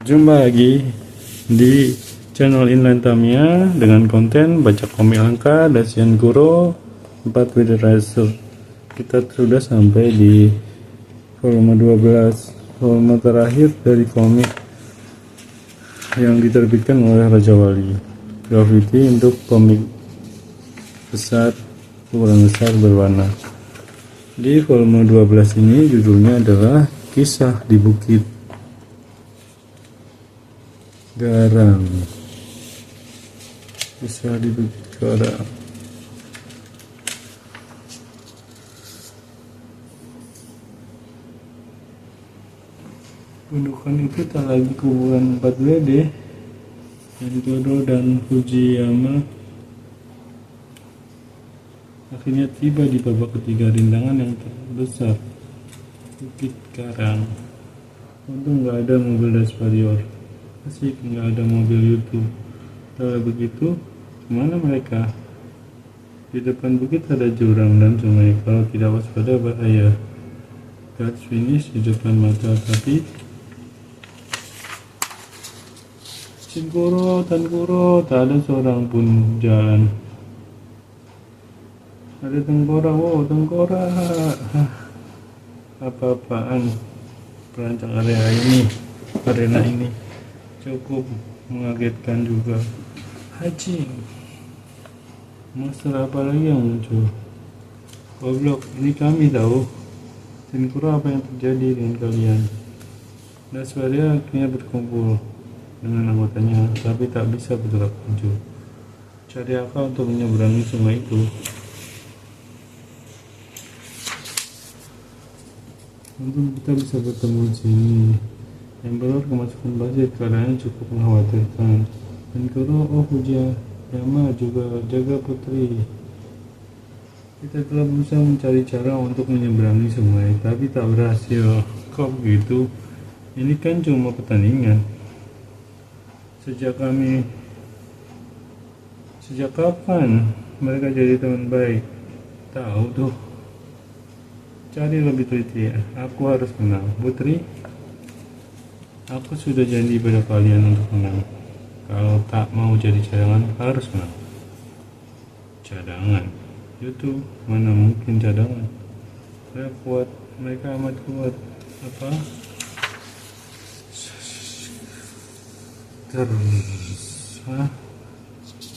Jumpa lagi di channel Inline Tamiya dengan konten baca komik langka Dacian Kuro 4 With Racer. Kita sudah sampai di volume 12, volume terakhir dari komik yang diterbitkan oleh Raja Wali Graffiti untuk komik besar, ukuran besar berwarna. Di volume 12 ini judulnya adalah Kisah di Bukit Garam. Kisah di Bukit Garam. Gundukan itu tak lagi kuburan 4WD, Goro dan Fujiyama akhirnya tiba di babak ketiga rintangan yang terbesar, Bukit Karang. Untung nggak ada mobil Das Warrior, asik nggak ada mobil YouTube. Kalau begitu, kemana mereka? Di depan bukit ada jurang dan sungai. Kalau tidak waspada bahaya. Garis finish di depan mata, tapi Cinkoro, Tankuro, tak ada seorang pun jalan. Ada tengkorak, wow tengkorak. Apa-apaan perancang arena ini cukup mengagetkan juga. Haji, monster apa lagi yang muncul? Goblok, ini kami tahu. Cinkuro, apa yang terjadi dengan kalian? Das Warrior akhirnya berkumpul dengan anggotanya, tapi tak bisa bergerak maju. Cari akal untuk menyeberangi sungai itu. Untung kita bisa bertemu di sini. Emperor kemasukan pasir, keadaannya cukup mengkhawatirkan. Dan Kuro, oh Fujiyama juga jaga putri. Kita telah berusaha mencari cara untuk menyeberangi sungai, tapi tak berhasil. Kok begitu? Ini kan cuma pertandingan. Sejak kapan mereka jadi teman baik? Tahu tuh. Cari lebih teliti ya. Aku harus menang. Putri, aku sudah janji pada kalian untuk menang. Kalau tak mau jadi cadangan, harus menang. Cadangan? Itu mana mungkin cadangan? Mereka amat kuat. Apa? Hah?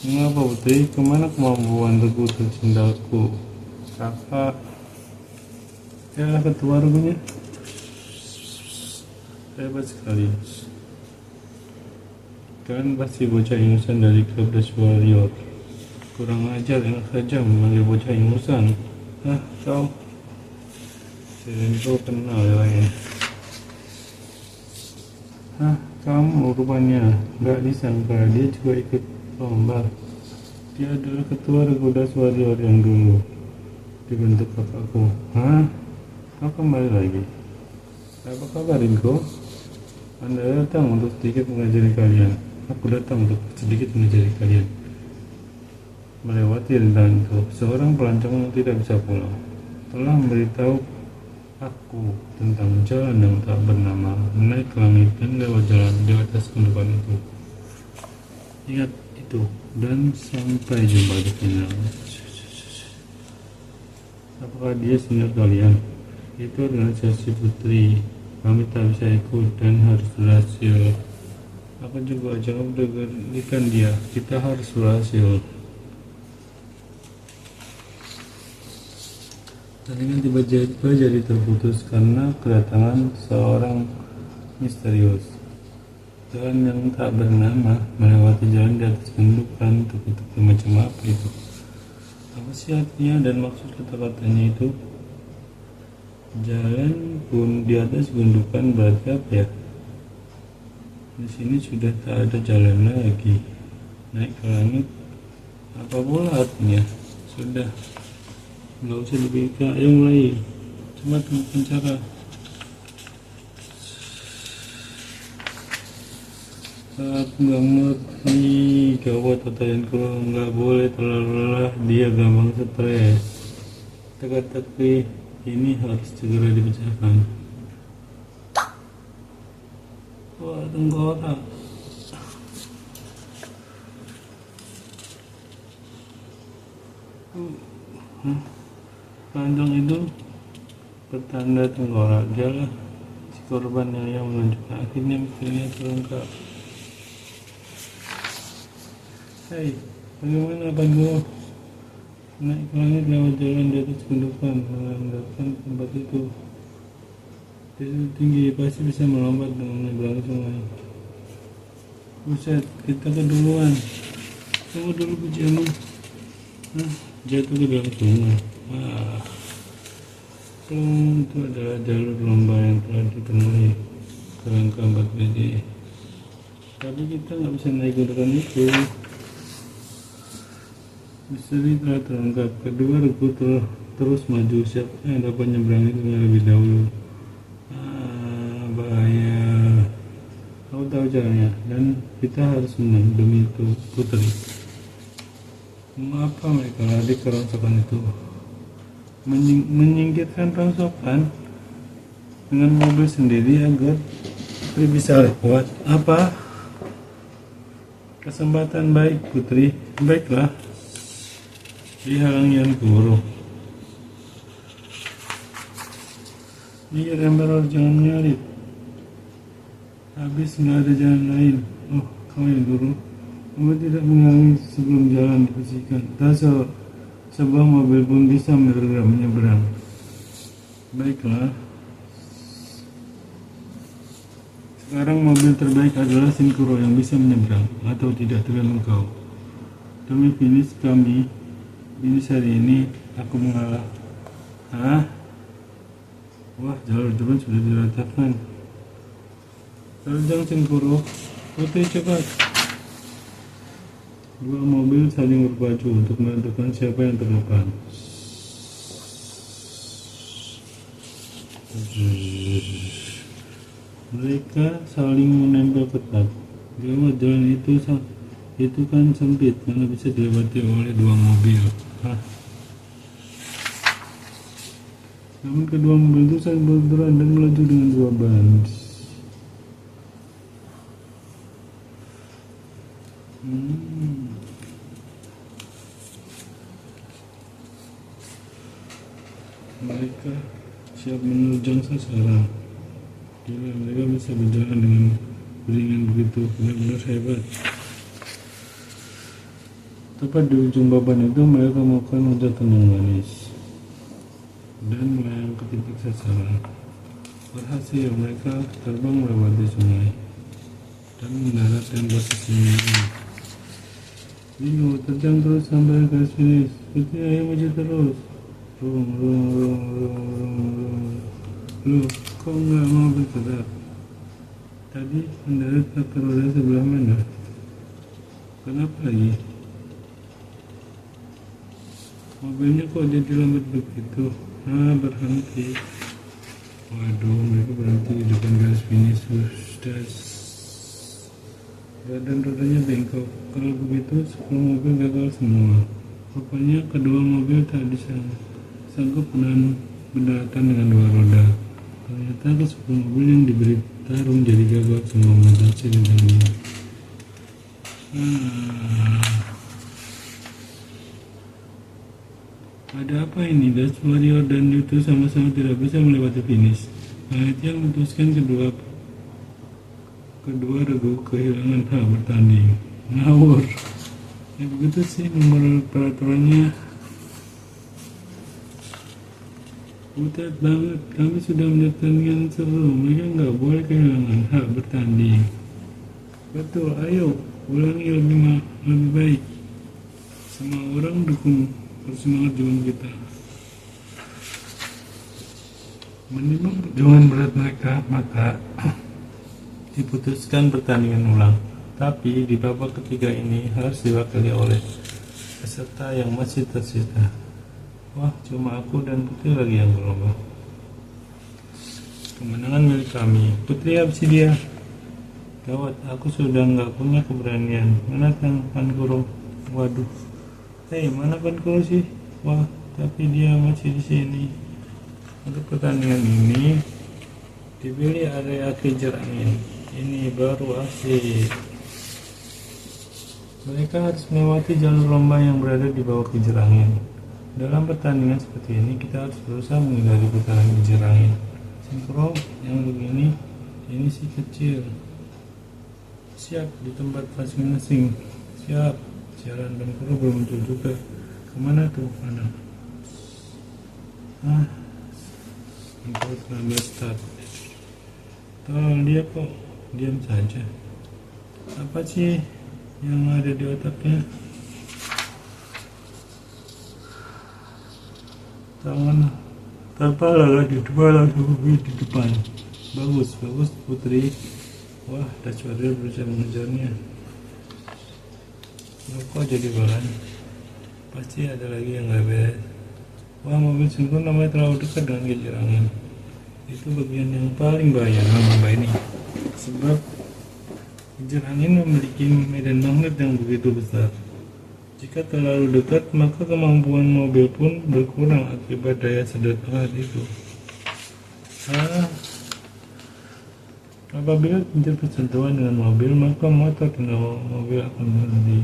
Mengapa Putri? Kemana kemampuan teguh tercintaku? Kakak, ya ketua rupanya. Hebat sekali. Kan pasti bocah ingusan dari klub Das Warrior. Kurang ajar, enak saja memanggil bocah ingusan. Hah, kau? Kau kenal ya? Hah, kamu rupanya. Gak disangka dia juga ikut lomba. Dia adalah ketua regu Das Warrior yang dulu dibentuk kakakku. Hah? Kau kembali lagi? Apa kabar Inko? Anda datang untuk sedikit mengajari kalian. Aku datang untuk sedikit mengajari kalian. Melewati rintangan itu, seorang pelancong yang tidak bisa pulang telah memberitahu aku tentang jalan yang tak bernama, menaik ke langit dan lewat jalan di atas gundukan itu. Ingat itu dan sampai jumpa di final. Apakah dia senior kalian? Itu organisasi putri. Kami tak bisa ikut dan harus berhasil. Aku juga jangan berikan dia. Kita harus berhasil. Jaringan tiba-tiba jadi terputus karena kedatangan seorang misterius. Jalan yang tak bernama melewati jalan di atas gundukan tuku-tuku macam apa itu? Apa sih artinya dan maksud kata-katanya itu? Jalan pun di atas gundukan berarti apa ya? Di sini sudah tak ada jalan lagi. Naik ke langit, apa pula artinya? Sudah, nggak usah dipikir. Ayo mulai, cepat temukan cara. Aku nggak ngerti. Gawat, pertanyaanku nggak boleh terlalu lelah. Dia gampang stres. Teka-teki ini harus segera dipecahkan. Wah, tengkorak. Panjang itu pertanda tengkorak. Dialah si korban yang menunjukkan. Akhirnya misterinya terungkap. Hai, bagaimana Pandu? Naik ke langit lewat jalan di atas gundukan, menandakan tempat itu. Itu tinggi, pasti bisa melompat dan menyeberangi sungai. Buset, kita keduluan. Tunggu dulu pujianmu. Jatuh ke dalam sungai. Itu adalah jalur lomba yang telah dipenuhi kerangka 4BD. Tapi kita nggak bisa naik gundukan itu. Misteri telah terungkap. Kedua regu terus maju. Siapa yang dapat menyeberangi sungai lebih dahulu? Bahaya. Kau tahu caranya, dan kita harus menang demi itu, Putri. Mengapa mereka lari ke rongsokan itu? Menyingkirkan rongsokan dengan mobil sendiri agar Putri bisa lewat. Apa? Kesempatan baik, Putri. Baiklah. Dihalang Yan Guru. Iya, Emperor, jangan nyalip. Habis nggak ada jalan lain. Oh, kau Yan Guru. Kamu tidak menghalangi sebelum jalan dibersihkan. Tak sebuah mobil pun bisa menyeberang. Baiklah. Sekarang mobil terbaik adalah Shinkuro yang bisa menyeberang, atau tidak, tergantung kau. Demi finish kami. Finish hari ini aku mengalah. Wah, jalur depan sudah diratakan. Terjang Shinkuro, Putri cepat. Dua mobil saling berpacu untuk menentukan siapa yang terdepan. Mereka saling menempel ketat. Lewat jalan itu kan sempit, karena bisa dilewati oleh dua mobil. Namun kedua mobil itu saling bergerak dan melaju dengan dua ban. Mereka siap menerjang sasaran. Gila, mereka bisa berjalan dengan beringan begitu, benar-benar hebat. Tepat di ujung papan itu mereka melakukan loncatan yang manis dan melayang ke titik sasaran. Berhasil, mereka terbang melewati sungai dan mendarat dan posisi miring. Bingung, terjang terus sampai garis finish. Putri, ayo maju terus. Loh, kok nggak mau bergerak? Tadi mendarat ke roda sebelah mana? Kenapa lagi? Mobilnya kok jadi lambat begitu? Berhenti. Waduh, mereka berhenti di depan garis finish. Badan rodanya bengkok. Kalau begitu, 10 mobil gagal semua. Rupanya kedua mobil tak sanggup mendaratan dengan dua roda. Ternyata ke 10 mobil yang diberi tarung jadi gagal semua melintasi rintangannya. Ada apa ini? Dutch Warrior dan Yuto sama-sama tidak bisa melewati finish. Panitia memutuskan kedua regu kehilangan hak bertanding. Ngawur. Ya begitu sih nomor peraturannya. Butet banget, kami sudah menjadikan seru. Mereka nggak boleh kehilangan hak bertanding. Betul, ayo ulangi lebih baik. Semua orang dukung persemangat juang kita. Menimbang perjuangan berat mereka, maka diputuskan pertandingan ulang. Tapi di babak ketiga ini harus diwakili oleh peserta yang masih tersisa. Wah, cuma aku dan Putri lagi yang berlomba. Kemenangan milik kami. Putri habis dia. Gawat, aku sudah nggak punya keberanian. Mana Pankuro? Waduh. Hei, mana Pankuro sih? Wah, tapi dia masih di sini. Untuk pertandingan ini dipilih area kejar angin. Ini baru asik. Mereka harus melewati jalur lomba yang berada di bawah kincir angin. Dalam pertandingan seperti ini, kita harus berusaha menghindari putaran kincir angin. Sinkro yang begini, ini si kecil. Siap di tempat masing-masing. Siap. Siaran dan kru belum muncul juga. Kemana tuh anak? Sinkro telah start. Tolong dia kok diam saja. Apa sih yang ada di otaknya? Tangan kepala lagi di depan. Bagus Putri. Wah, Dashwarder berusaha mengejarnya. Kok jadi bahan? Pasti ada lagi yang gak beres. Wah, mobil Sinkro namanya terlalu dekat dengan kincir angin. Itu bagian yang paling bahaya dalam lomba ini. Sebab kincir angin memiliki medan magnet yang begitu besar. Jika terlalu dekat, maka kemampuan mobil pun berkurang akibat daya sedot alat itu. Apabila kincir bersentuhan dengan mobil, maka motor dan mobil akan berhenti.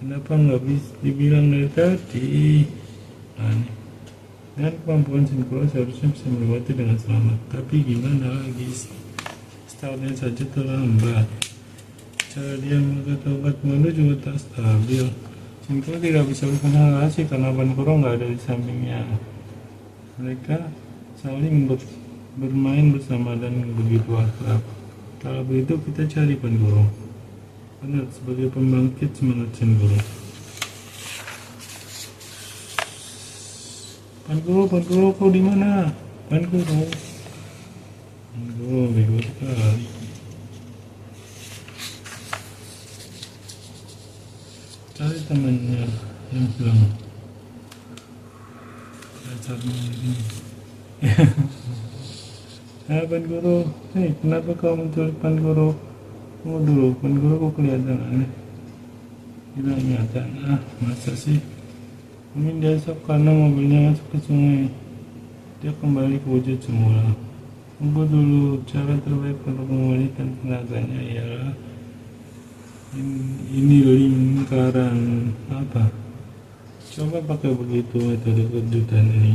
Kenapa nggak bisa dibilang dari tadi? Dan kemampuan Sinkro seharusnya bisa melewati dengan selamat. Tapi gimana lagi? Startnya saja terlambat. Cara dia mengangkat mundur juga tak stabil. Sinkro tidak bisa berkonsentrasi karena ban kuro nggak ada di sampingnya. Mereka saling bermain bersama dan begitu akrab. Kalau begitu kita cari ban kuro. Benar, sebagai pembangkit semangat Sinkro. Ban kuro kau di mana? Ban kuro bego sekali. Cari temannya yang hilang. Dasarnya ini. Ban guru, kenapa kau menculik ban guru? Tunggu dulu, ban guru kok kelihatan aneh. Tidak nyata, masa sih? Mungkin dia shock karena mobilnya masuk ke sungai. Dia kembali ke wujud semula. Tunggu dulu, cara terbaik untuk memulihkan tenaganya ialah ini lingkaran apa? Coba pakai begitu metode kejutan ini.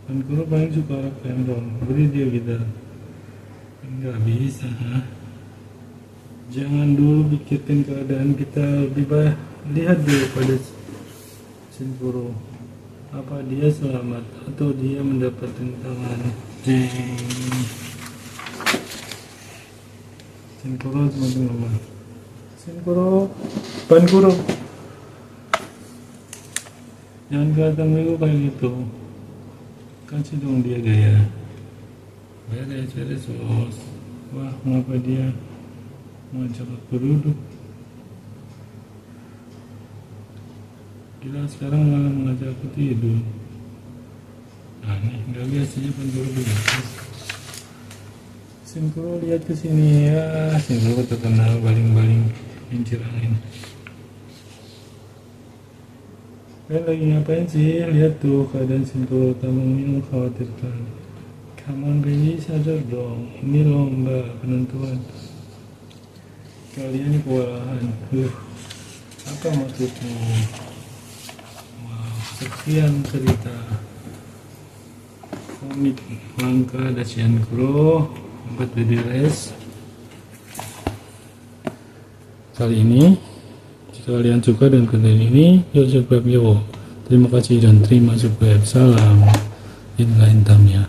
Ban guru paling suka rock and roll. Beri dia gitar. Enggak bisa, Jangan dulu pikirkan keadaan kita, lihat dulu pada Sinkro. Apa dia selamat atau dia mendapat tantangan? Sinkro semakin lemah. Sinkro, ban guru. Jangan kelihatan bego kayak gitu. Kasih dong dia gaya. Beres. Wah, mengapa dia mengajak aku duduk? Gila, sekarang malah mengajak aku tidur. Aneh, nggak biasanya ban guru begitu. Sinkro lihat ke sini ya. Sinkro terkenal baling-baling kincir angin. Lagi ngapain sih? Lihat tuh keadaan Sinkro, tamu ini mengkhawatirkan. Come on baby, sadar dong. Ini lomba penentuan. Kalian kewalahan. Apa maksudmu? Wow, sekian cerita komik langka Sinkro 4 BDRS kali ini. Jika kalian suka dengan konten ini, yuk subscribe yuk. Terima kasih dan terima subscribe. Salam Inline Tamiya.